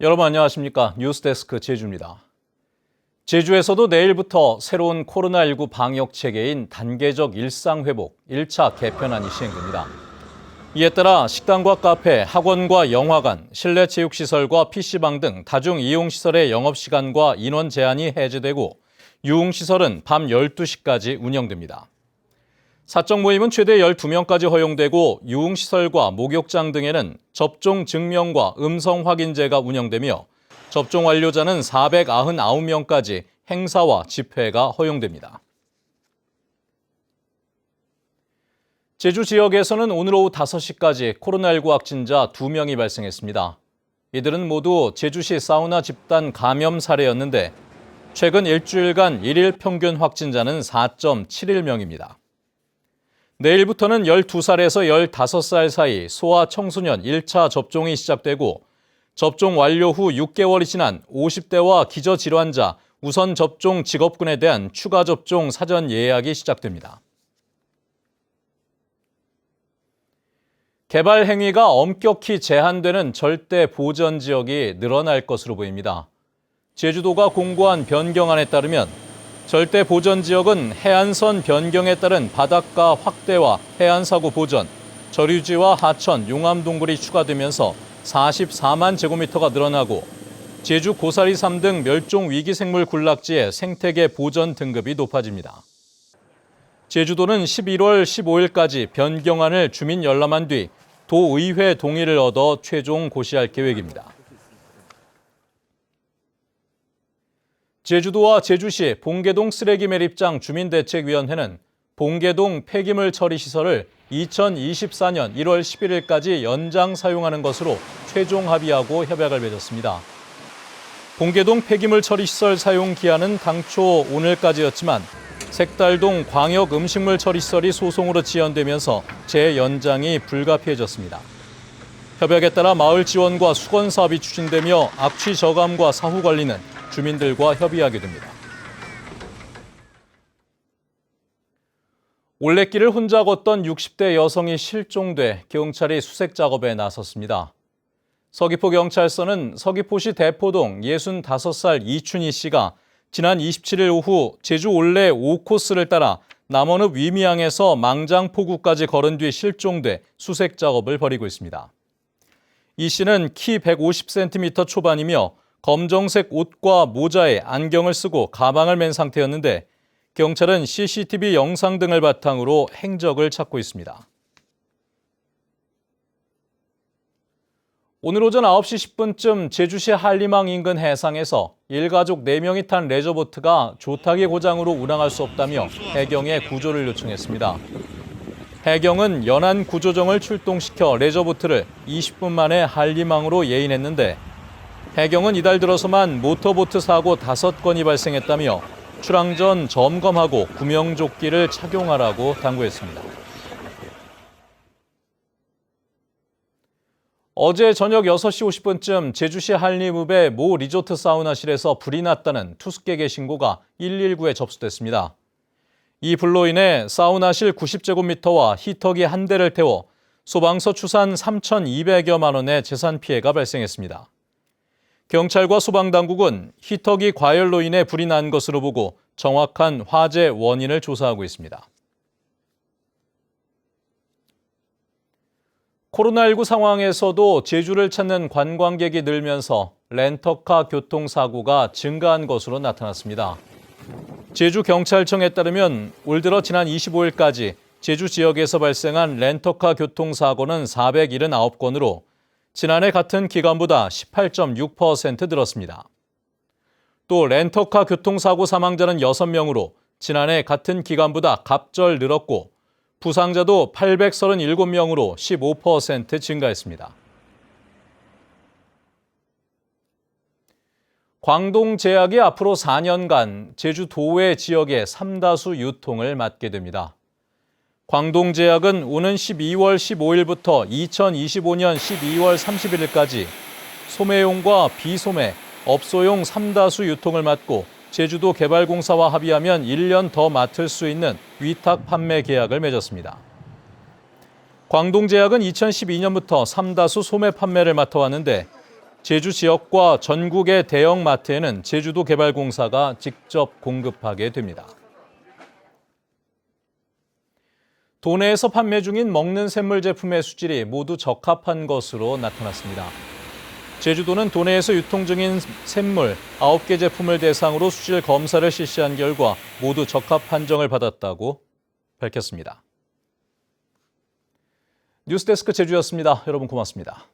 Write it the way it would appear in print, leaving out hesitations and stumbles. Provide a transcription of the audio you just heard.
여러분 안녕하십니까? 뉴스데스크 제주입니다. 제주에서도 내일부터 새로운 코로나19 방역 체계인 단계적 일상회복 1차 개편안이 시행됩니다. 이에 따라 식당과 카페, 학원과 영화관, 실내 체육시설과 PC방 등 다중 이용시설의 영업시간과 인원 제한이 해제되고 유흥시설은 밤 12시까지 운영됩니다. 사적 모임은 최대 12명까지 허용되고 유흥시설과 목욕장 등에는 접종 증명과 음성 확인제가 운영되며 접종 완료자는 499명까지 행사와 집회가 허용됩니다. 제주 지역에서는 오늘 오후 5시까지 코로나19 확진자 2명이 발생했습니다. 이들은 모두 제주시 사우나 집단 감염 사례였는데 최근 일주일간 일일 평균 확진자는 4.71명입니다. 내일부터는 12살에서 15살 사이 소아 청소년 1차 접종이 시작되고 접종 완료 후 6개월이 지난 50대와 기저질환자, 우선 접종 직업군에 대한 추가 접종 사전 예약이 시작됩니다. 개발 행위가 엄격히 제한되는 절대 보전 지역이 늘어날 것으로 보입니다. 제주도가 공고한 변경안에 따르면 절대 보전 지역은 해안선 변경에 따른 바닷가 확대와 해안사고 보전, 저류지와 하천, 용암동굴이 추가되면서 44만 제곱미터가 늘어나고 제주 고사리 섬 등 멸종 위기생물 군락지의 생태계 보전 등급이 높아집니다. 제주도는 11월 15일까지 변경안을 주민 열람한 뒤 도의회 동의를 얻어 최종 고시할 계획입니다. 제주도와 제주시 봉계동 쓰레기 매립장 주민대책위원회는 봉계동 폐기물 처리 시설을 2024년 1월 11일까지 연장 사용하는 것으로 최종 합의하고 협약을 맺었습니다. 봉계동 폐기물 처리 시설 사용 기한은 당초 오늘까지였지만 색달동 광역 음식물 처리 시설이 소송으로 지연되면서 재연장이 불가피해졌습니다. 협약에 따라 마을 지원과 수건 사업이 추진되며 악취 저감과 사후 관리는 주민들과 협의하게 됩니다. 올레길을 혼자 걷던 60대 여성이 실종돼 경찰이 수색 작업에 나섰습니다. 서귀포경찰서는 서귀포시 대포동 65살 이춘희 씨가 지난 27일 오후 제주 올레 5코스를 따라 남원읍 위미항에서 망장포구까지 걸은 뒤 실종돼 수색 작업을 벌이고 있습니다. 이 씨는 키 150cm 초반이며 검정색 옷과 모자에 안경을 쓰고 가방을 맨 상태였는데 경찰은 CCTV 영상 등을 바탕으로 행적을 찾고 있습니다. 오늘 오전 9시 10분쯤 제주시 한림항 인근 해상에서 일가족 4명이 탄 레저보트가 조타기 고장으로 운항할 수 없다며 해경에 구조를 요청했습니다. 해경은 연안 구조정을 출동시켜 레저보트를 20분 만에 한림항으로 예인했는데 해경은 이달 들어서만 모터보트 사고 5건이 발생했다며 출항 전 점검하고 구명조끼를 착용하라고 당부했습니다. 어제 저녁 6시 50분쯤 제주시 한림읍의 모 리조트 사우나실에서 불이 났다는 투숙객의 신고가 119에 접수됐습니다. 이 불로 인해 사우나실 90제곱미터와 히터기 1대를 태워 소방서 추산 3,200여만 원의 재산 피해가 발생했습니다. 경찰과 소방당국은 히터기 과열로 인해 불이 난 것으로 보고 정확한 화재 원인을 조사하고 있습니다. 코로나19 상황에서도 제주를 찾는 관광객이 늘면서 렌터카 교통사고가 증가한 것으로 나타났습니다. 제주경찰청에 따르면 올 들어 지난 25일까지 제주 지역에서 발생한 렌터카 교통사고는 479건으로 지난해 같은 기간보다 18.6% 늘었습니다. 또 렌터카 교통사고 사망자는 6명으로 지난해 같은 기간보다 갑절 늘었고 부상자도 837명으로 15% 증가했습니다. 광동제약이 앞으로 4년간 제주도외 지역의 삼다수 유통을 맡게 됩니다. 광동제약은 오는 12월 15일부터 2025년 12월 31일까지 소매용과 비소매, 업소용 삼다수 유통을 맡고 제주도 개발공사와 합의하면 1년 더 맡을 수 있는 위탁 판매 계약을 맺었습니다. 광동제약은 2012년부터 삼다수 소매 판매를 맡아왔는데 제주 지역과 전국의 대형 마트에는 제주도 개발공사가 직접 공급하게 됩니다. 도내에서 판매 중인 먹는 샘물 제품의 수질이 모두 적합한 것으로 나타났습니다. 제주도는 도내에서 유통 중인 샘물 9개 제품을 대상으로 수질 검사를 실시한 결과 모두 적합 판정을 받았다고 밝혔습니다. 뉴스데스크 제주였습니다. 여러분 고맙습니다.